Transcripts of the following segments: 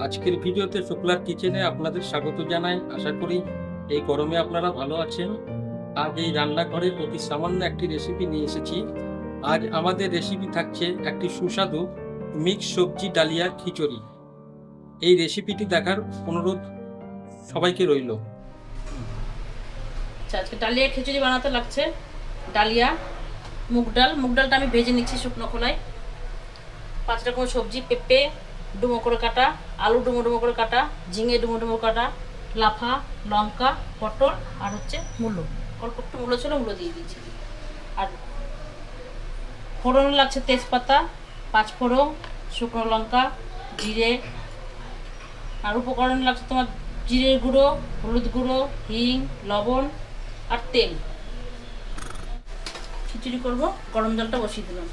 আজকের ভিডিওতে শুক্লার কিচেনে আপনাদের স্বাগত জানাই। আশা করি এই গরমে আপনারা ভালো আছেন। আজ এই রান্নাঘরে অতি সামান্য একটি রেসিপি নিয়ে এসেছি। আজ আমাদের রেসিপি থাকছে একটি সুস্বাদু মিক্স সবজি ডালিয়ার খিচুড়ি। এই রেসিপিটি দেখার অনুরোধ সবাইকে রইল। আজকে ডালিয়া খিচুড়ি বানাতে লাগছে। ডালিয়া, মুগ ডালটা আমি ভেজে নিচ্ছি শুকনো খোলায়। 5 রকম সবজি, পেঁপে ডুমো করে কাটা, আলু ডুমো ডুমো করে কাটা, ঝিঙে ডুমো ডুমো কাটা, লাফা, লঙ্কা, পটল আর হচ্ছে মূলো। অল্প একটু মূলো ছিল, মূলো দিয়ে দিয়েছি। আর ফোড়নে লাগছে তেজপাতা, 5 ফোড়ন, শুকনো লঙ্কা, জিরে। আর উপকরণে লাগছে তোমার জিরের গুঁড়ো, হলুদ গুঁড়ো, হিং, লবণ আর তেল। খিচুড়ি করবো। গরম জলটা বসিয়ে দিলাম,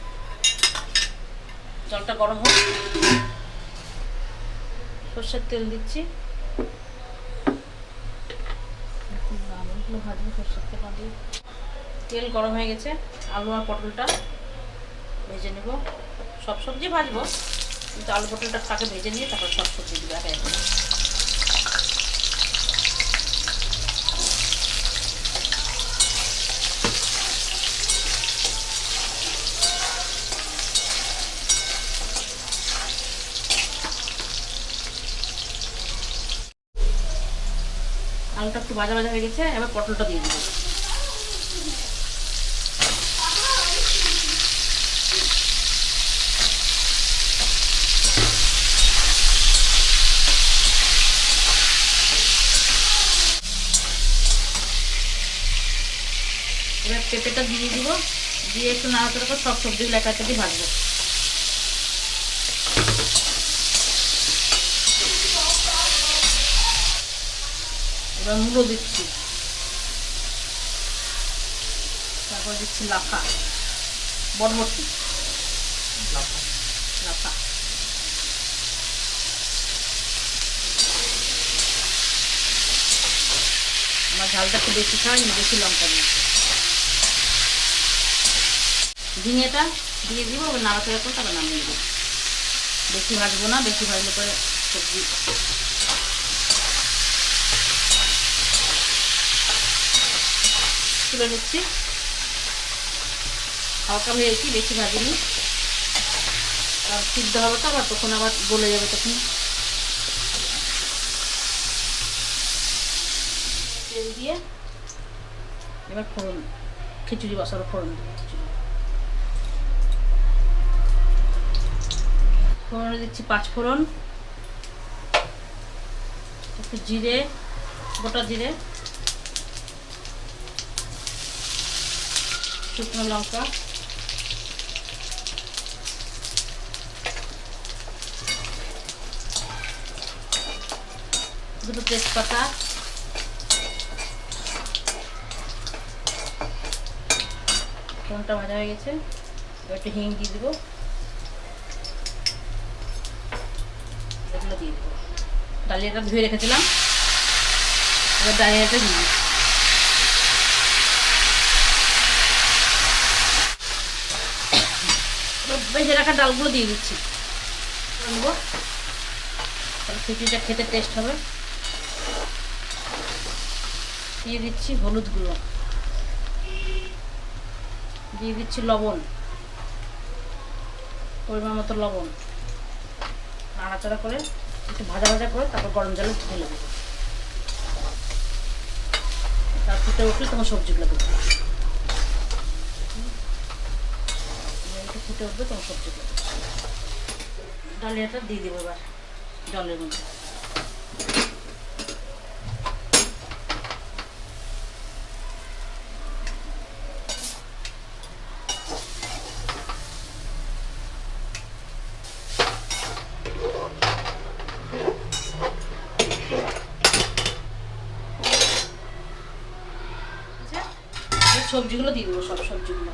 জলটা গরম হোক। সর্ষের তেল দিচ্ছি, ভাজবো সর্ষের তেল দিয়ে। তেল গরম হয়ে গেছে, আলু আর পটলটা ভেজে নেব। সব সবজি ভাজবো, কিন্তু আলু পটলটা তাকে ভেজে নিয়ে তারপর সব সবজি দিবে একে একে। আলুটা একটু ভাজা ভাজা হয়ে গেছে, এবার পটলটা দিয়ে দেবো। এবার পেঁপেটা দিয়ে দিব, দিয়ে একটু নাড়াচাড়া করে সব সবজিগুলো একাতে দিয়ে ভাজবো। এবার মূলো দিচ্ছি, তারপর দিচ্ছি লাফা, বরবটি, লাফা। আমার ঝালটা একটু বেশি খাই, বেশি লঙ্কা দিই। ঝিঙেটা দিয়ে দিব, নাড়াচাড়া করে তারপর নামিয়ে দেবো। বেশি ভাজবো না, বেশি ভাজলে পরে সবজি তুলে নিচ্ছি। হালকা ভেজেছি, বেশি ভাজিনি, আর সিদ্ধ হবে তো আবার, তখন আবার গলে যাবে। তখন তেল দিয়ে এবার ফোড়ন, খিচুড়ি বসাবো। ফোড়ন দেবো, ফোড়নে দিচ্ছি 5 ফোড়ন, একটু জিরে, গোটা জিরে, শুকনো লঙ্কা, দুটো তেজপাতা, ফোড়নটা ভাজা হয়ে গেছে। এবার একটু হিং দিয়ে দেবো, এগুলো দিয়ে দেবো। ডালিয়াটা ধুয়ে রেখেছিলাম, এবার ডালিয়াটা দিয়ে ভেজে রাখা ডালগুলো দিয়ে দিচ্ছি। নেবো, তাহলে খিচুড়িটা খেতে টেস্ট হবে। দিয়ে দিচ্ছি হলুদ গুঁড়ো, দিয়ে দিচ্ছি লবণ, পরিমাণ মতো লবণ। নাড়াচাড়া করে একটু ভাজা ভাজা করে তারপর গরম জলে ঢেলে দেবো। তার ফুটে উঠলে তোমার সবজিগুলো দেবো, একটু ফুটে উঠবে তোমার সবজিগুলো। ডালিয়াটা দিয়ে দেবো এবার জলের মধ্যে। সবজিগুলো দিয়ে দেবো, সব সবজিগুলো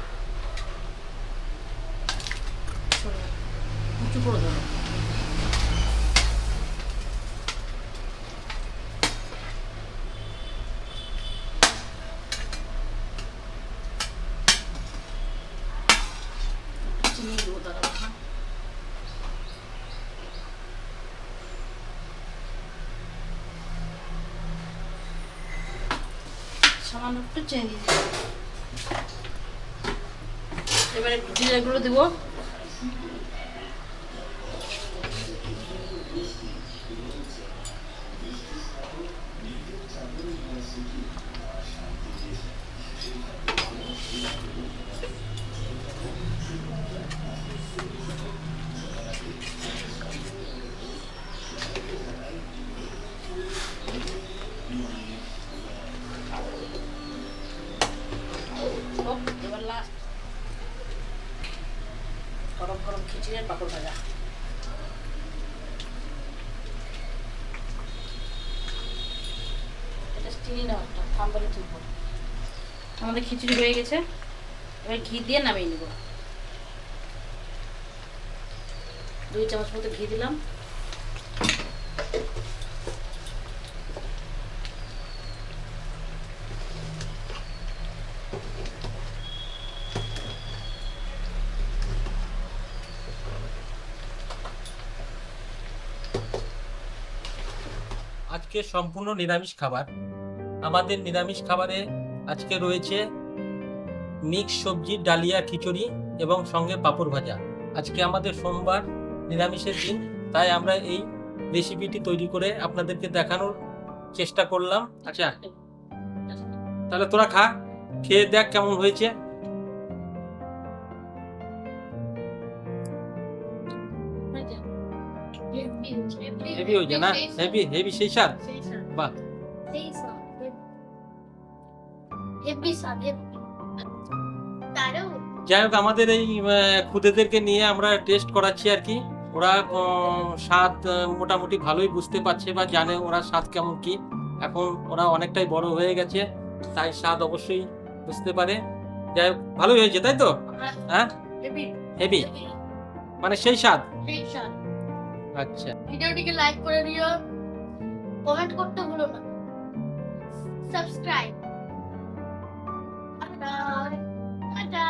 উঁচু করে দেবো। চিনি দেবো, দাদা সামান্য একটু চিনি দিয়ে দিলাম। এবারে জিরাগুলো দেবো। এবার লাস্ট গরম গরম খিচুড়ি আর পাঁপড় ভাজা। এটা চিনি না, ঠাম্বারে তুলবো। আমাদের খিচুড়ি হয়ে গেছে, এবার ঘি দিয়ে নামিয়ে নেব। 2 চামচ মতো ঘি দিলাম। আজকে সম্পূর্ণ নিরামিষ খাবার। আমাদের নিরামিষ খাবারে আজকে রয়েছে মিক্স সবজি, ডালিয়া, খিচুড়ি এবং সঙ্গে পাঁপড় ভাজা। আজকে আমাদের সোমবার, নিরামিষের দিন, তাই আমরা এই রেসিপিটি তৈরি করে আপনাদেরকে দেখানোর চেষ্টা করলাম। আচ্ছা, তাহলে তোরা খা, খেয়ে দেখ কেমন হয়েছে। হেভি হয়েছে না? হেভি হেভি সেই স্বাদ। বাহ, যাই হোক, আমাদের এই খুদেদেরকে নিয়ে আমরা টেস্ট করাচ্ছি আর কি। ওরা স্বাদ মোটামুটি ভালোই বুঝতে পারছে বা জানে ওরা স্বাদ কেমন কি। এখন ওরা অনেকটাই বড় হয়ে গেছে, তাই স্বাদ অবশ্যই বুঝতে পারে। যাই হোক, ভালোই হয়েছে তাই তো? হ্যাঁ, হেভি মানে সেই স্বাদ। আচ্ছা, ভিডিওটিকে লাইক করে দিও, কমেন্ট করতে ভুলো না, সাবস্ক্রাইব। টাটা।